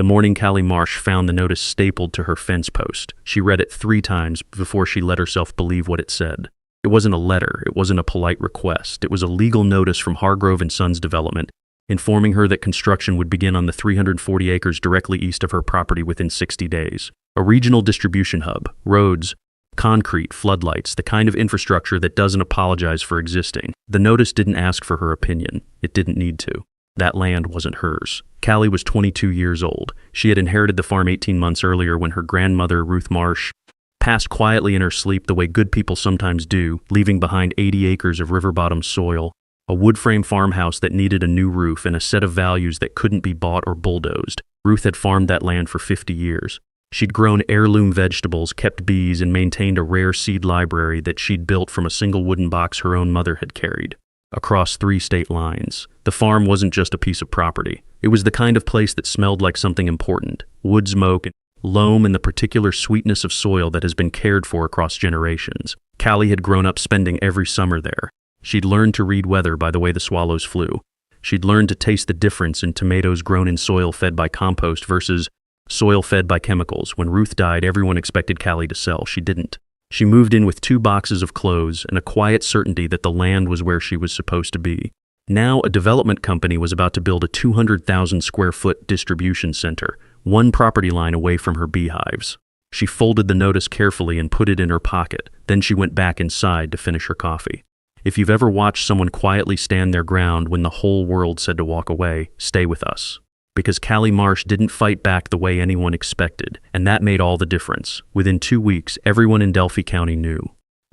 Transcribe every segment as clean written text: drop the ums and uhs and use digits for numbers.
The morning Callie Marsh found the notice stapled to her fence post. She read it 3 times before she let herself believe what it said. It wasn't a letter. It wasn't a polite request. It was a legal notice from Hargrove & Sons Development, informing her that construction would begin on the 340 acres directly east of her property within 60 days. A regional distribution hub, roads, concrete, floodlights, the kind of infrastructure that doesn't apologize for existing. The notice didn't ask for her opinion. It didn't need to. That land wasn't hers. Callie was 22 years old. She had inherited the farm 18 months earlier when her grandmother, Ruth Marsh, passed quietly in her sleep the way good people sometimes do, leaving behind 80 acres of river-bottom soil, a wood-frame farmhouse that needed a new roof, and a set of values that couldn't be bought or bulldozed. Ruth had farmed that land for 50 years. She'd grown heirloom vegetables, kept bees, and maintained a rare seed library that she'd built from a single wooden box her own mother had carried. Across 3 state lines. The farm wasn't just a piece of property. It was the kind of place that smelled like something important. Wood smoke, loam, and the particular sweetness of soil that has been cared for across generations. Callie had grown up spending every summer there. She'd learned to read weather by the way the swallows flew. She'd learned to taste the difference in tomatoes grown in soil fed by compost versus soil fed by chemicals. When Ruth died, everyone expected Callie to sell. She didn't. She moved in with 2 boxes of clothes and a quiet certainty that the land was where she was supposed to be. Now a development company was about to build a 200,000 square foot distribution center, 1 property line away from her beehives. She folded the notice carefully and put it in her pocket. Then she went back inside to finish her coffee. If you've ever watched someone quietly stand their ground when the whole world said to walk away, stay with us. Because Callie Marsh didn't fight back the way anyone expected, and that made all the difference. Within 2 weeks, everyone in Delphi County knew.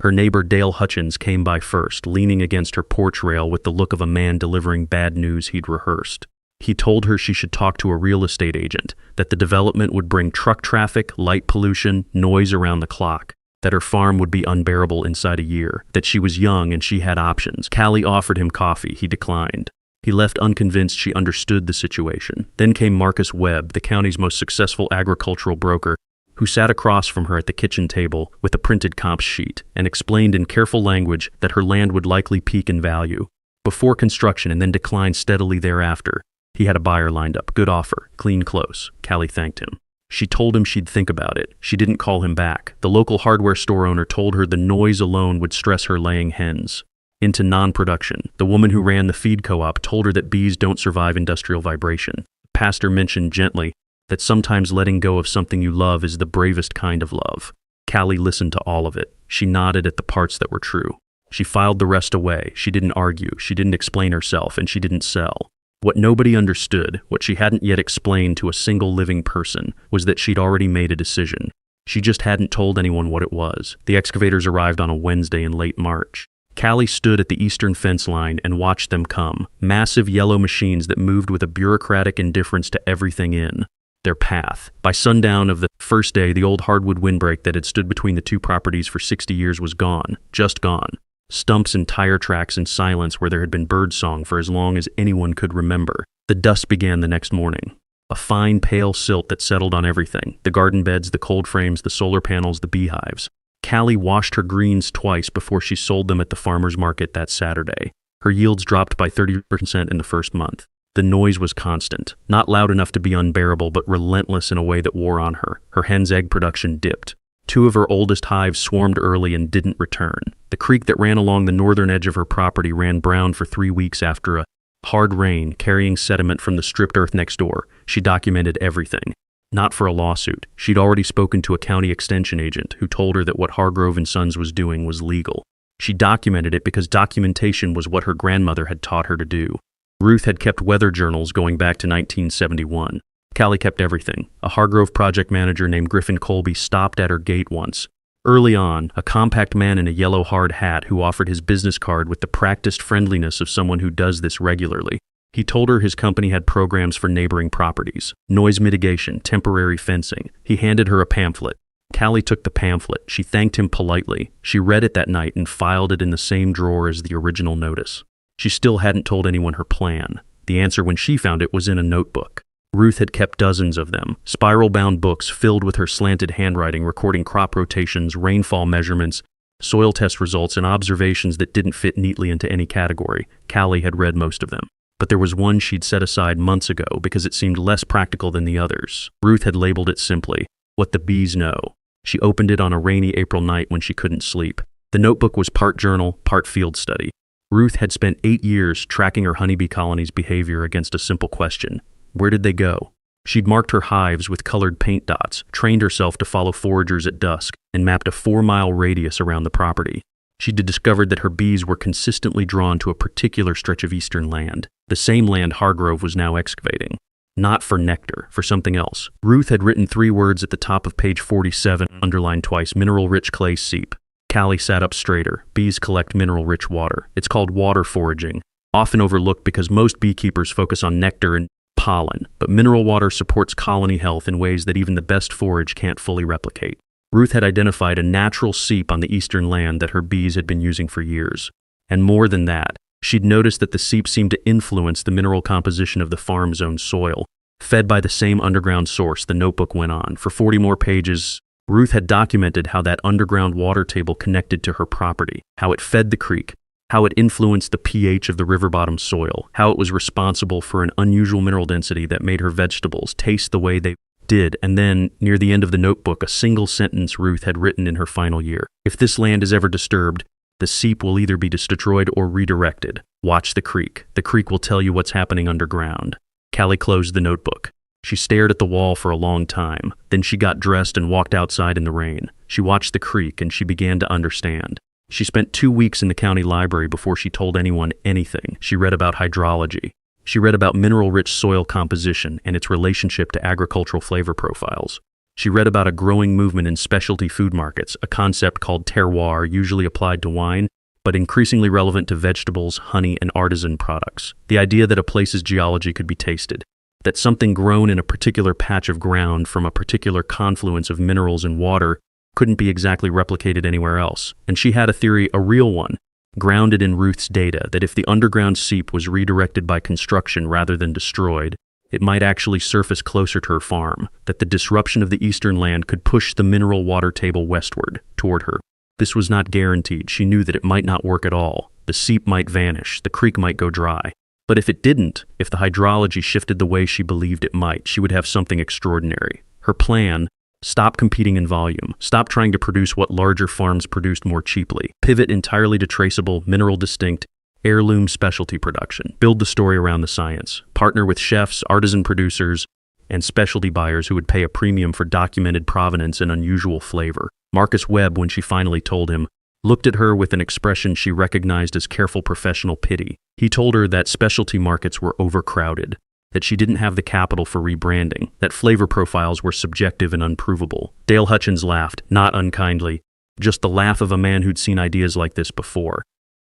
Her neighbor Dale Hutchins came by first, leaning against her porch rail with the look of a man delivering bad news he'd rehearsed. He told her she should talk to a real estate agent, that the development would bring truck traffic, light pollution, noise around the clock, that her farm would be unbearable inside a year, that she was young and she had options. Callie offered him coffee. He declined. He left unconvinced she understood the situation. Then came Marcus Webb, the county's most successful agricultural broker, who sat across from her at the kitchen table with a printed comps sheet and explained in careful language that her land would likely peak in value before construction and then decline steadily thereafter. He had a buyer lined up. Good offer. Clean close. Callie thanked him. She told him she'd think about it. She didn't call him back. The local hardware store owner told her the noise alone would stress her laying hens into non-production. The woman who ran the feed co-op told her that bees don't survive industrial vibration. The pastor mentioned gently that sometimes letting go of something you love is the bravest kind of love. Callie listened to all of it. She nodded at the parts that were true. She filed the rest away. She didn't argue. She didn't explain herself, and she didn't sell. What nobody understood, what she hadn't yet explained to a single living person, was that she'd already made a decision. She just hadn't told anyone what it was. The excavators arrived on a Wednesday in late March. Callie stood at the eastern fence line and watched them come, massive yellow machines that moved with a bureaucratic indifference to everything in their path. By sundown of the first day, the old hardwood windbreak that had stood between the 2 properties for 60 years was gone, just gone. Stumps and tire tracks in silence where there had been birdsong for as long as anyone could remember. The dust began the next morning. A fine, pale silt that settled on everything. The garden beds, the cold frames, the solar panels, the beehives. Callie washed her greens twice before she sold them at the farmer's market that Saturday. Her yields dropped by 30% in the first month. The noise was constant, not loud enough to be unbearable, but relentless in a way that wore on her. Her hen's egg production dipped. 2 of her oldest hives swarmed early and didn't return. The creek that ran along the northern edge of her property ran brown for 3 weeks after a hard rain, carrying sediment from the stripped earth next door. She documented everything. Not for a lawsuit. She'd already spoken to a county extension agent who told her that what Hargrove & Sons was doing was legal. She documented it because documentation was what her grandmother had taught her to do. Ruth had kept weather journals going back to 1971. Callie kept everything. A Hargrove project manager named Griffin Colby stopped at her gate once. Early on, a compact man in a yellow hard hat who offered his business card with the practiced friendliness of someone who does this regularly. He told her his company had programs for neighboring properties, noise mitigation, temporary fencing. He handed her a pamphlet. Callie took the pamphlet. She thanked him politely. She read it that night and filed it in the same drawer as the original notice. She still hadn't told anyone her plan. The answer when she found it was in a notebook. Ruth had kept dozens of them, spiral-bound books filled with her slanted handwriting recording crop rotations, rainfall measurements, soil test results, and observations that didn't fit neatly into any category. Callie had read most of them. but there was one she'd set aside months ago because it seemed less practical than the others. Ruth had labeled it simply, "What the Bees Know." She opened it on a rainy April night when she couldn't sleep. The notebook was part journal, part field study. Ruth had spent 8 years tracking her honeybee colony's behavior against a simple question: where did they go? She'd marked her hives with colored paint dots, trained herself to follow foragers at dusk, and mapped a 4-mile radius around the property. She'd discovered that her bees were consistently drawn to a particular stretch of eastern land, the same land Hargrove was now excavating. Not for nectar, for something else. Ruth had written 3 words at the top of page 47, underlined twice: mineral-rich clay seep. Callie sat up straighter. Bees collect mineral-rich water. It's called water foraging, often overlooked because most beekeepers focus on nectar and pollen, but mineral water supports colony health in ways that even the best forage can't fully replicate. Ruth had identified a natural seep on the eastern land that her bees had been using for years. And more than that, she'd noticed that the seep seemed to influence the mineral composition of the farm's own soil. Fed by the same underground source, the notebook went on. For 40 more pages, Ruth had documented how that underground water table connected to her property, how it fed the creek, how it influenced the pH of the river bottom soil, how it was responsible for an unusual mineral density that made her vegetables taste the way they did. And then, near the end of the notebook, a single sentence Ruth had written in her final year: if this land is ever disturbed, the seep will either be destroyed or redirected. Watch the creek. The creek will tell you what's happening underground. Callie closed the notebook. She stared at the wall for a long time. Then she got dressed and walked outside in the rain. She watched the creek and she began to understand. She spent 2 weeks in the county library before she told anyone anything. She read about hydrology. She read about mineral-rich soil composition and its relationship to agricultural flavor profiles. She read about a growing movement in specialty food markets, a concept called terroir, usually applied to wine, but increasingly relevant to vegetables, honey, and artisan products. The idea that a place's geology could be tasted, that something grown in a particular patch of ground from a particular confluence of minerals and water couldn't be exactly replicated anywhere else. And she had a theory, a real one, grounded in Ruth's data, that if the underground seep was redirected by construction rather than destroyed, it might actually surface closer to her farm, that the disruption of the eastern land could push the mineral water table westward, toward her. This was not guaranteed. She knew that it might not work at all. The seep might vanish, the creek might go dry. But if it didn't, if the hydrology shifted the way she believed it might, she would have something extraordinary. Her plan: stop competing in volume, stop trying to produce what larger farms produced more cheaply, pivot entirely to traceable, mineral-distinct, heirloom specialty production, build the story around the science, partner with chefs, artisan producers, and specialty buyers who would pay a premium for documented provenance and unusual flavor. Marcus Webb, when she finally told him, looked at her with an expression she recognized as careful professional pity. He told her that specialty markets were overcrowded, that she didn't have the capital for rebranding, that flavor profiles were subjective and unprovable. Dale Hutchins laughed, not unkindly, just the laugh of a man who'd seen ideas like this before.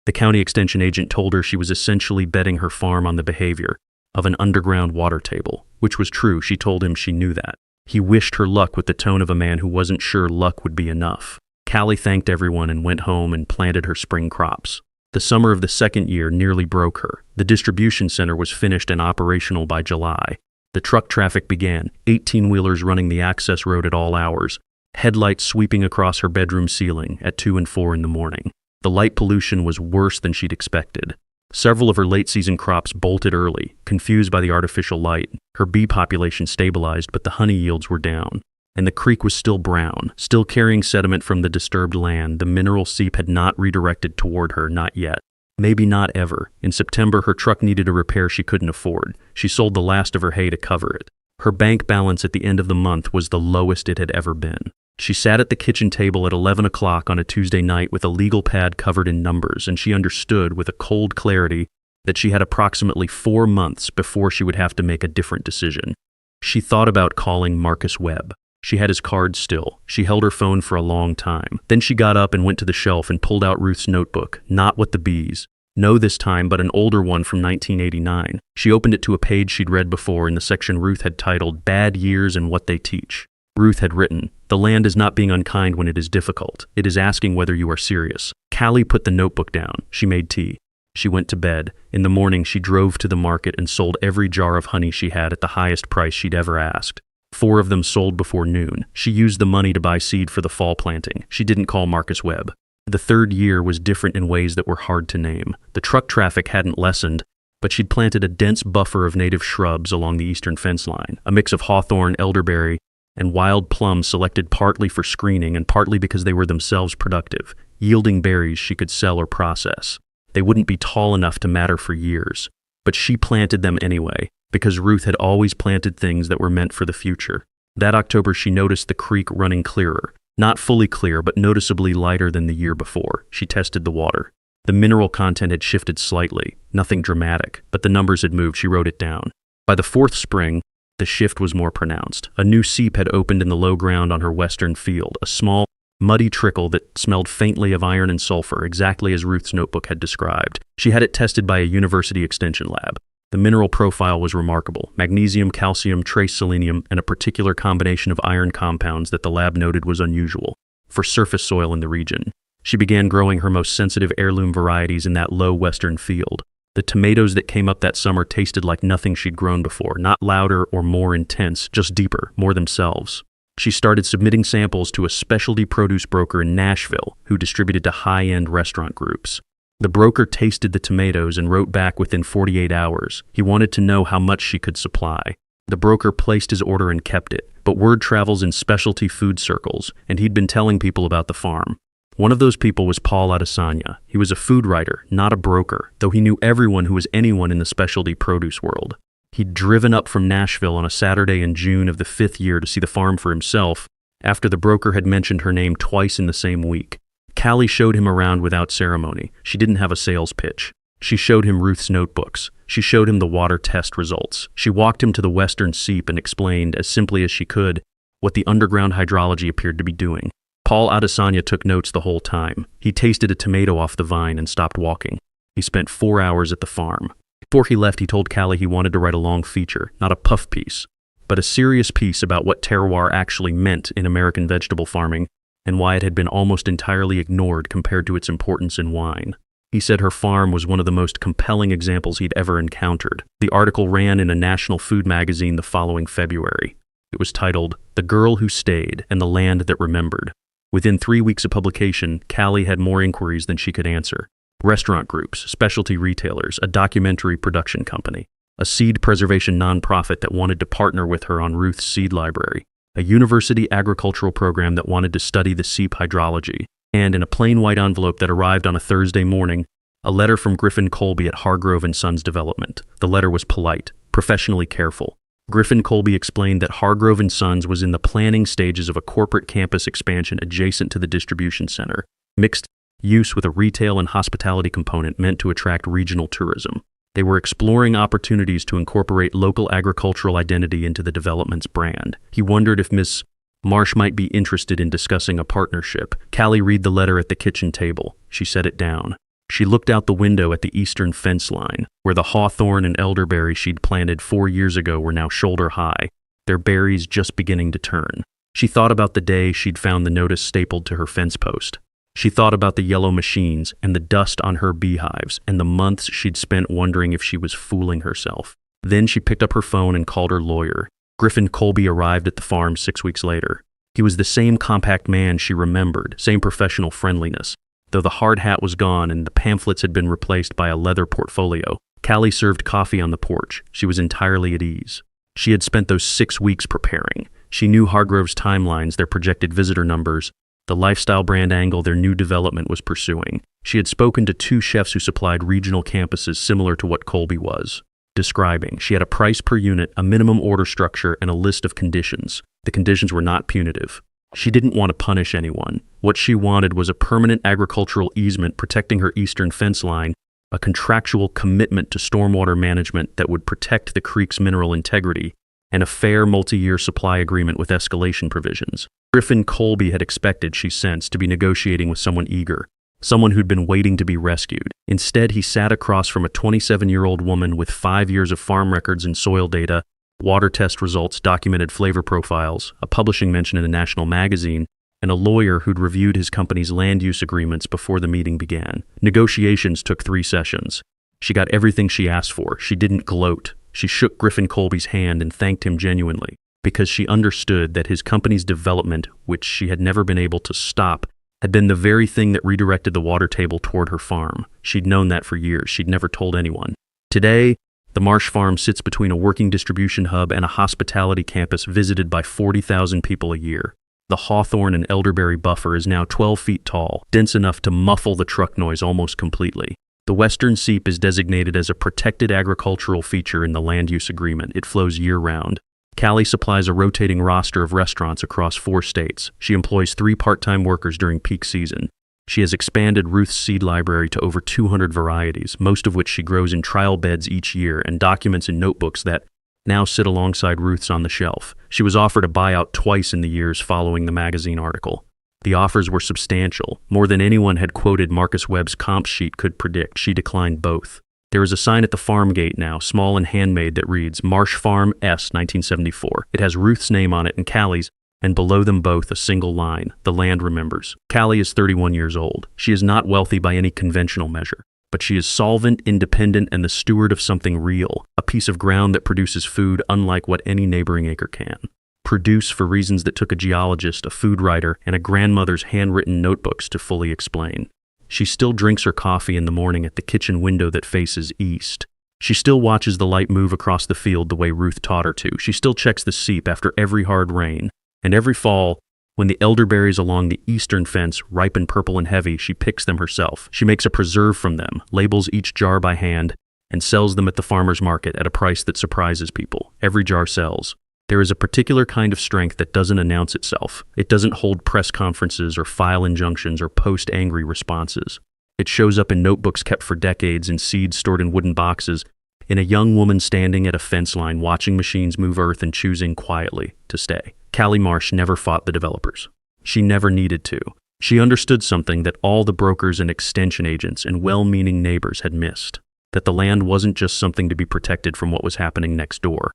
The county extension agent told her she was essentially betting her farm on the behavior of an underground water table, which was true. She told him she knew that. He wished her luck with the tone of a man who wasn't sure luck would be enough. Callie thanked everyone and went home and planted her spring crops. The summer of the second year nearly broke her. The distribution center was finished and operational by July. The truck traffic began, 18-wheelers running the access road at all hours, headlights sweeping across her bedroom ceiling at 2 and 4 in the morning. The light pollution was worse than she'd expected. Several of her late-season crops bolted early, confused by the artificial light. Her bee population stabilized, but the honey yields were down. And the creek was still brown, still carrying sediment from the disturbed land. The mineral seep had not redirected toward her, not yet. Maybe not ever. In September, her truck needed a repair she couldn't afford. She sold the last of her hay to cover it. Her bank balance at the end of the month was the lowest it had ever been. She sat at the kitchen table at 11 o'clock on a Tuesday night with a legal pad covered in numbers, and she understood with a cold clarity that she had approximately 4 months before she would have to make a different decision. She thought about calling Marcus Webb. She had his card still. She held her phone for a long time. Then she got up and went to the shelf and pulled out Ruth's notebook. Not What the Bees. No this time, but an older one from 1989. She opened it to a page she'd read before in the section Ruth had titled Bad Years and What They Teach. Ruth had written, "The land is not being unkind when it is difficult. It is asking whether you are serious." Callie put the notebook down. She made tea. She went to bed. In the morning, she drove to the market and sold every jar of honey she had at the highest price she'd ever asked. 4 of them sold before noon. She used the money to buy seed for the fall planting. She didn't call Marcus Webb. The third year was different in ways that were hard to name. The truck traffic hadn't lessened, but she'd planted a dense buffer of native shrubs along the eastern fence line, a mix of hawthorn, elderberry, and wild plums selected partly for screening and partly because they were themselves productive, yielding berries she could sell or process. They wouldn't be tall enough to matter for years, but she planted them anyway, because Ruth had always planted things that were meant for the future. That October, she noticed the creek running clearer. Not fully clear, but noticeably lighter than the year before. She tested the water. The mineral content had shifted slightly, nothing dramatic, but the numbers had moved. She wrote it down. By the fourth spring, the shift was more pronounced. A new seep had opened in the low ground on her western field, a small, muddy trickle that smelled faintly of iron and sulfur, exactly as Ruth's notebook had described. She had it tested by a university extension lab. The mineral profile was remarkable: magnesium, calcium, trace selenium, and a particular combination of iron compounds that the lab noted was unusual for surface soil in the region. She began growing her most sensitive heirloom varieties in that low western field. The tomatoes that came up that summer tasted like nothing she'd grown before, not louder or more intense, just deeper, more themselves. She started submitting samples to a specialty produce broker in Nashville who distributed to high-end restaurant groups. The broker tasted the tomatoes and wrote back within 48 hours. He wanted to know how much she could supply. The broker placed his order and kept it, but word travels in specialty food circles, and he'd been telling people about the farm. One of those people was Paul Adesanya. He was a food writer, not a broker, though he knew everyone who was anyone in the specialty produce world. He'd driven up from Nashville on a Saturday in June of the 5th year to see the farm for himself after the broker had mentioned her name twice in the same week. Callie showed him around without ceremony. She didn't have a sales pitch. She showed him Ruth's notebooks. She showed him the water test results. She walked him to the western seep and explained, as simply as she could, what the underground hydrology appeared to be doing. Paul Adesanya took notes the whole time. He tasted a tomato off the vine and stopped walking. He spent 4 hours at the farm. Before he left, he told Callie he wanted to write a long feature, not a puff piece, but a serious piece about what terroir actually meant in American vegetable farming and why it had been almost entirely ignored compared to its importance in wine. He said her farm was one of the most compelling examples he'd ever encountered. The article ran in a national food magazine the following February. It was titled, "The Girl Who Stayed and the Land That Remembered." Within 3 weeks of publication, Callie had more inquiries than she could answer. Restaurant groups, specialty retailers, a documentary production company, a seed preservation nonprofit that wanted to partner with her on Ruth's seed library, a university agricultural program that wanted to study the seep hydrology, and in a plain white envelope that arrived on a Thursday morning, a letter from Griffin Colby at Hargrove & Sons Development. The letter was polite, professionally careful. Griffin Colby explained that Hargrove & Sons was in the planning stages of a corporate campus expansion adjacent to the distribution center, mixed use with a retail and hospitality component meant to attract regional tourism. They were exploring opportunities to incorporate local agricultural identity into the development's brand. He wondered if Miss Marsh might be interested in discussing a partnership. Callie read the letter at the kitchen table. She set it down. She looked out the window at the eastern fence line, where the hawthorn and elderberry she'd planted 4 years ago were now shoulder high, their berries just beginning to turn. She thought about the day she'd found the notice stapled to her fence post. She thought about the yellow machines and the dust on her beehives and the months she'd spent wondering if she was fooling herself. Then she picked up her phone and called her lawyer. Griffin Colby arrived at the farm 6 weeks later. He was the same compact man she remembered, same professional friendliness. Though the hard hat was gone and the pamphlets had been replaced by a leather portfolio, Callie served coffee on the porch. She was entirely at ease. She had spent those 6 weeks preparing. She knew Hargrove's timelines, their projected visitor numbers, the lifestyle brand angle their new development was pursuing. She had spoken to 2 chefs who supplied regional campuses similar to what Colby was describing. She had a price per unit, a minimum order structure, and a list of conditions. The conditions were not punitive. She didn't want to punish anyone. What she wanted was a permanent agricultural easement protecting her eastern fence line, a contractual commitment to stormwater management that would protect the creek's mineral integrity, and a fair multi-year supply agreement with escalation provisions. Griffin Colby had expected, she sensed, to be negotiating with someone eager, someone who'd been waiting to be rescued. Instead, he sat across from a 27-year-old woman with 5 years of farm records and soil data, water test results, documented flavor profiles, a publishing mention in a national magazine, and a lawyer who'd reviewed his company's land use agreements before the meeting began. Negotiations took 3 sessions. She got everything she asked for. She didn't gloat. She shook Griffin Colby's hand and thanked him genuinely, because she understood that his company's development, which she had never been able to stop, had been the very thing that redirected the water table toward her farm. She'd known that for years. She'd never told anyone. Today, the Marsh Farm sits between a working distribution hub and a hospitality campus visited by 40,000 people a year. The hawthorn and elderberry buffer is now 12 feet tall, dense enough to muffle the truck noise almost completely. The western seep is designated as a protected agricultural feature in the land use agreement. It flows year-round. Callie supplies a rotating roster of restaurants across 4 states. She employs 3 part-time workers during peak season. She has expanded Ruth's seed library to over 200 varieties, most of which she grows in trial beds each year and documents in notebooks that now sit alongside Ruth's on the shelf. She was offered a buyout twice in the years following the magazine article. The offers were substantial. More than anyone had quoted Marcus Webb's comp sheet could predict. She declined both. There is a sign at the farm gate now, small and handmade, that reads, Marsh Farm S, 1974. It has Ruth's name on it and Callie's, and below them both a single line, the land remembers. Callie is 31 years old. She is not wealthy by any conventional measure, but she is solvent, independent, and the steward of something real, a piece of ground that produces food unlike what any neighboring acre can produce for reasons that took a geologist, a food writer, and a grandmother's handwritten notebooks to fully explain. She still drinks her coffee in the morning at the kitchen window that faces east. She still watches the light move across the field the way Ruth taught her to. She still checks the seep after every hard rain. And every fall, when the elderberries along the eastern fence ripen purple and heavy, she picks them herself. She makes a preserve from them, labels each jar by hand, and sells them at the farmer's market at a price that surprises people. Every jar sells. There is a particular kind of strength that doesn't announce itself. It doesn't hold press conferences or file injunctions or post angry responses. It shows up in notebooks kept for decades, in seeds stored in wooden boxes, in a young woman standing at a fence line watching machines move earth and choosing quietly to stay. Callie Marsh never fought the developers. She never needed to. She understood something that all the brokers and extension agents and well-meaning neighbors had missed, that the land wasn't just something to be protected from what was happening next door.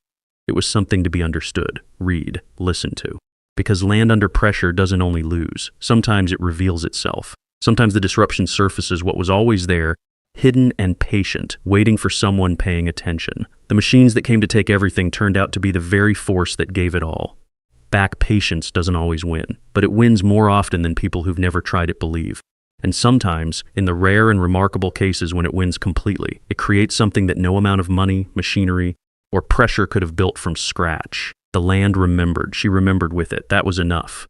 It was something to be understood, read, listened to. Because land under pressure doesn't only lose. Sometimes it reveals itself. Sometimes the disruption surfaces what was always there, hidden and patient, waiting for someone paying attention. The machines that came to take everything turned out to be the very force that gave it all. Back patience doesn't always win, but it wins more often than people who've never tried it believe. And sometimes, in the rare and remarkable cases when it wins completely, it creates something that no amount of money, machinery, or pressure could have built from scratch. The land remembered. She remembered with it. That was enough.